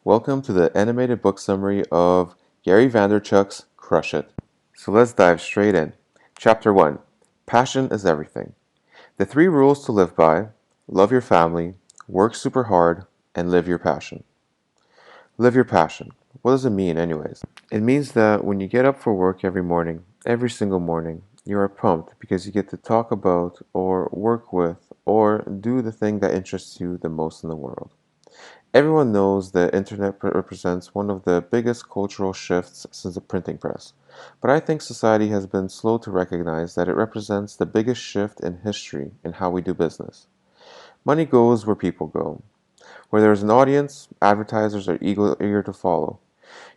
Welcome to the animated book summary of Gary Vaynerchuk's Crush It. So let's dive straight in. Chapter 1. Passion is everything. The 3 rules to live by: love your family, work super hard, and live your passion. Live your passion. What does it mean anyways? It means that when you get up for work every morning, every single morning, you are pumped because you get to talk about or work with or do the thing that interests you the most in the world. Everyone knows the internet represents one of the biggest cultural shifts since the printing press, but I think society has been slow to recognize that it represents the biggest shift in history in how we do business. Money goes where people go. Where there is an audience, advertisers are eager to follow.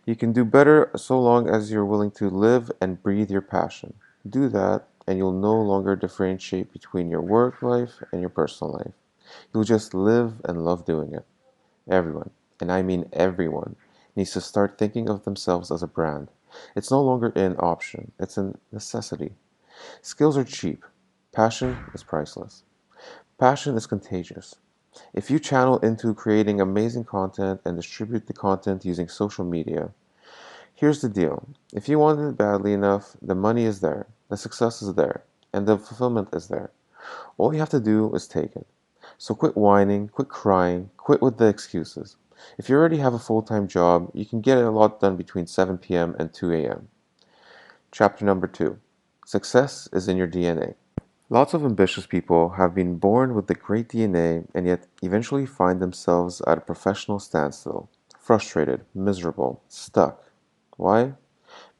You can do better so long as you're willing to live and breathe your passion. Do that, and you'll no longer differentiate between your work life and your personal life. You'll just live and love doing it. Everyone, and I mean everyone, needs to start thinking of themselves as a brand. It's no longer an option, it's a necessity. Skills are cheap. Passion is priceless. Passion is contagious. If you channel into creating amazing content and distribute the content using social media, here's the deal. If you want it badly enough, the money is there, the success is there, and the fulfillment is there. All you have to do is take it. So quit whining, quit crying, quit with the excuses. If you already have a full-time job, you can get a lot done between 7 p.m. and 2 a.m. Chapter number 2. Success is in your DNA. Lots of ambitious people have been born with the great DNA and yet eventually find themselves at a professional standstill, frustrated, miserable, stuck. Why?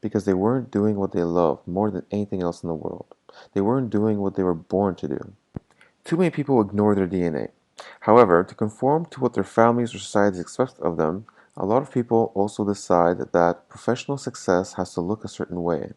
Because they weren't doing what they loved more than anything else in the world. They weren't doing what they were born to do. Too many people ignore their DNA. However, to conform to what their families or society expect of them, a lot of people also decide that professional success has to look a certain way.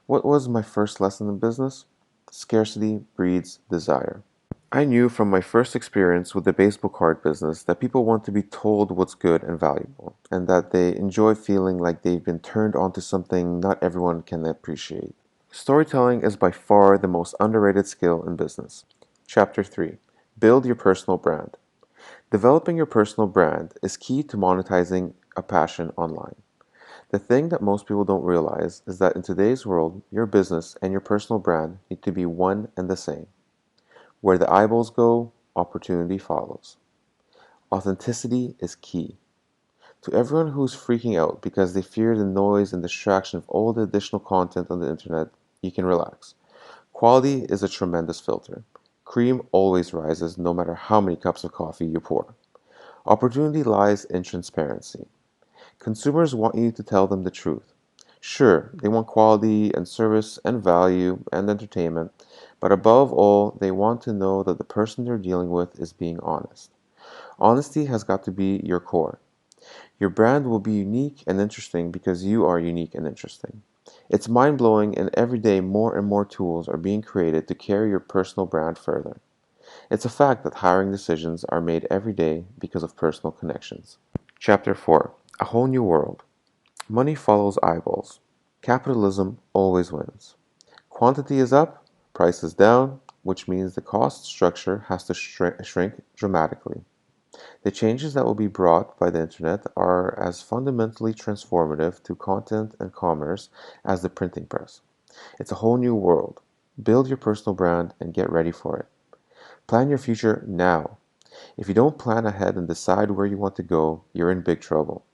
What was my first lesson in business? Scarcity breeds desire. I knew from my first experience with the baseball card business that people want to be told what's good and valuable, and that they enjoy feeling like they've been turned on to something not everyone can appreciate. Storytelling is by far the most underrated skill in business. Chapter 3. Build your personal brand. Developing your personal brand is key to monetizing a passion online. The thing that most people don't realize is that in today's world, your business and your personal brand need to be one and the same. Where the eyeballs go, opportunity follows. Authenticity is key. To everyone who's freaking out because they fear the noise and distraction of all the additional content on the internet, you can relax. Quality is a tremendous filter. Cream always rises no matter how many cups of coffee you pour. Opportunity lies in transparency. Consumers want you to tell them the truth. Sure, they want quality and service and value and entertainment, but above all, they want to know that the person they're dealing with is being honest. Honesty has got to be your core. Your brand will be unique and interesting because you are unique and interesting. It's mind-blowing, and every day more and more tools are being created to carry your personal brand further. It's a fact that hiring decisions are made every day because of personal connections. Chapter 4. A Whole New World. Money follows eyeballs. Capitalism always wins. Quantity is up, price is down, which means the cost structure has to shrink dramatically. The changes that will be brought by the internet are as fundamentally transformative to content and commerce as the printing press. It's a whole new world. Build your personal brand and get ready for it. Plan your future now. If you don't plan ahead and decide where you want to go, you're in big trouble.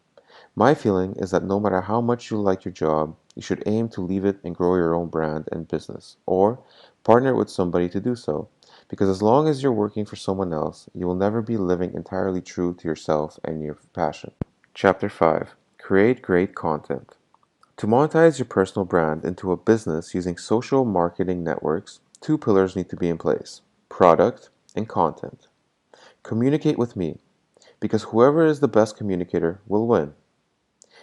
My feeling is that no matter how much you like your job, you should aim to leave it and grow your own brand and business, or partner with somebody to do so. Because as long as you're working for someone else, you will never be living entirely true to yourself and your passion. Chapter 5. Create great content. To monetize your personal brand into a business using social marketing networks, 2 pillars need to be in place: product and content. Communicate with me, because whoever is the best communicator will win.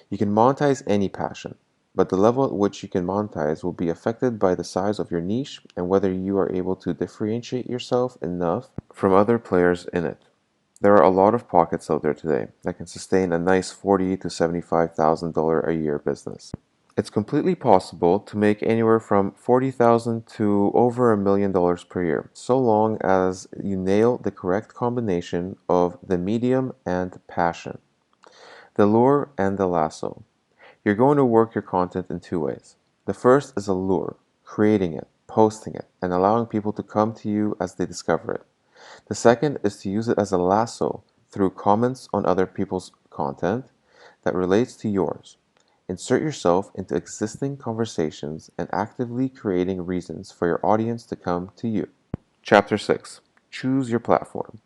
You can monetize any passion, but the level at which you can monetize will be affected by the size of your niche and whether you are able to differentiate yourself enough from other players in it. There are a lot of pockets out there today that can sustain a nice $40,000 to $75,000 a year business. It's completely possible to make anywhere from $40,000 to over $1 million per year, so long as you nail the correct combination of the medium and passion. The lure and the lasso. You're going to work your content in two ways. The first is a lure, creating it, posting it, and allowing people to come to you as they discover it. The second is to use it as a lasso through comments on other people's content that relates to yours. Insert yourself into existing conversations and actively creating reasons for your audience to come to you. Chapter 6. Choose your platform.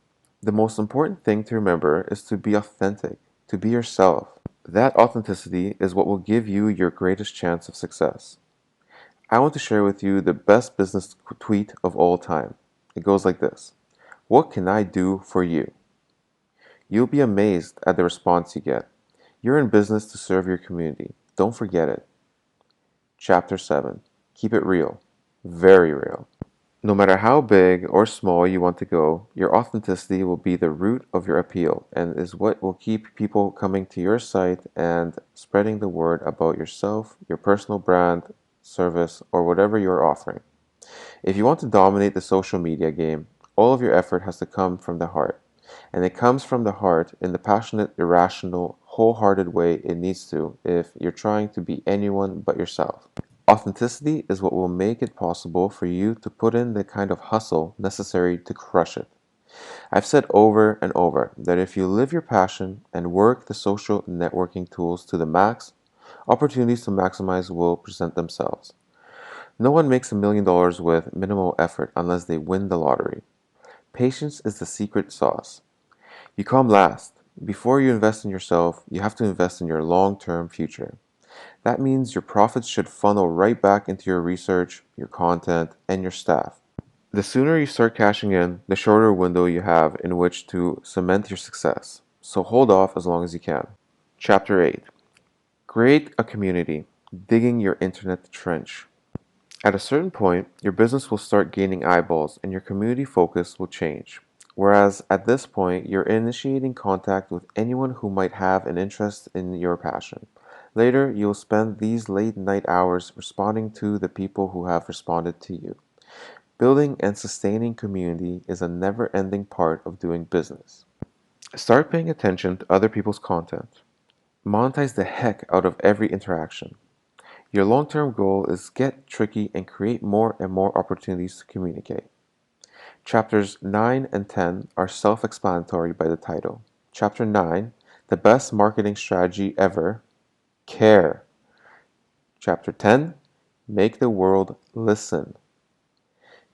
The most important thing to remember is to be authentic, to be yourself. That authenticity is what will give you your greatest chance of success. I want to share with you the best business tweet of all time. It goes like this: "What can I do for you?" You'll be amazed at the response you get. You're in business to serve your community. Don't forget it. Chapter 7. Keep it real. Very real. No matter how big or small you want to go, your authenticity will be the root of your appeal and is what will keep people coming to your site and spreading the word about yourself, your personal brand, service, or whatever you're offering. If you want to dominate the social media game, all of your effort has to come from the heart. And it comes from the heart in the passionate, irrational, wholehearted way it needs to if you're trying to be anyone but yourself. Authenticity is what will make it possible for you to put in the kind of hustle necessary to crush it. I've said over and over that if you live your passion and work the social networking tools to the max, opportunities to maximize will present themselves. No one makes $1 million with minimal effort unless they win the lottery. Patience is the secret sauce. You come last. Before you invest in yourself, you have to invest in your long-term future. That means your profits should funnel right back into your research, your content, and your staff. The sooner you start cashing in, the shorter window you have in which to cement your success. So hold off as long as you can. Chapter 8. Create a community, digging your internet trench. At a certain point, your business will start gaining eyeballs and your community focus will change. Whereas at this point, you're initiating contact with anyone who might have an interest in your passion. Later, you'll spend these late night hours responding to the people who have responded to you. Building and sustaining community is a never-ending part of doing business. Start paying attention to other people's content. Monetize the heck out of every interaction. Your long-term goal is get tricky and create more and more opportunities to communicate. Chapters 9 and 10 are self-explanatory by the title. Chapter 9, the best marketing strategy ever, care. Chapter 10, make the world listen.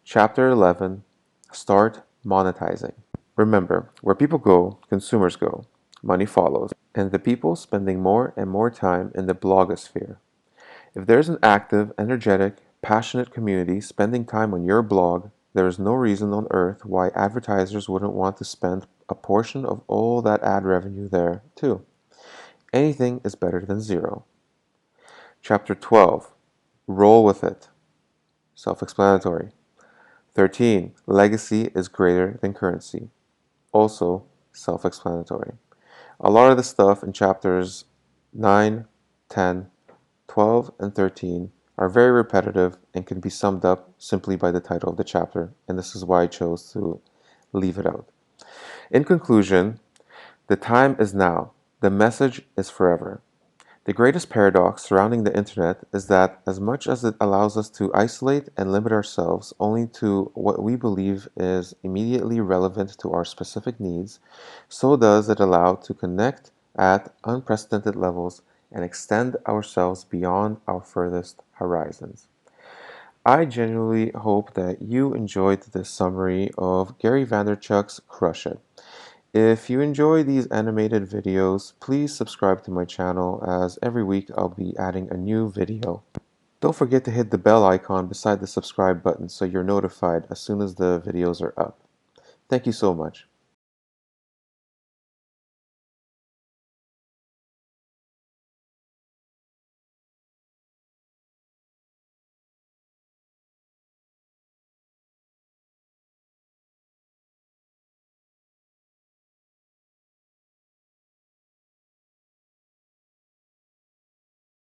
Chapter 11, start monetizing. Remember, where people go, consumers go. Money follows. And the people spending more and more time in the blogosphere. If there's an active, energetic, passionate community spending time on your blog, there is no reason on earth why advertisers wouldn't want to spend a portion of all that ad revenue there, too. Anything is better than zero. Chapter 12. Roll with it. Self-explanatory. 13. Legacy is greater than currency. Also self-explanatory. A lot of the stuff in chapters 9, 10, 12, and 13 are very repetitive and can be summed up simply by the title of the chapter, and this is why I chose to leave it out. In conclusion, the time is now. The message is forever. The greatest paradox surrounding the internet is that as much as it allows us to isolate and limit ourselves only to what we believe is immediately relevant to our specific needs, so does it allow to connect at unprecedented levels and extend ourselves beyond our furthest horizons. I genuinely hope that you enjoyed this summary of Gary Vaynerchuk's Crush It. If you enjoy these animated videos, please subscribe to my channel as every week I'll be adding a new video. Don't forget to hit the bell icon beside the subscribe button so you're notified as soon as the videos are up. Thank you so much.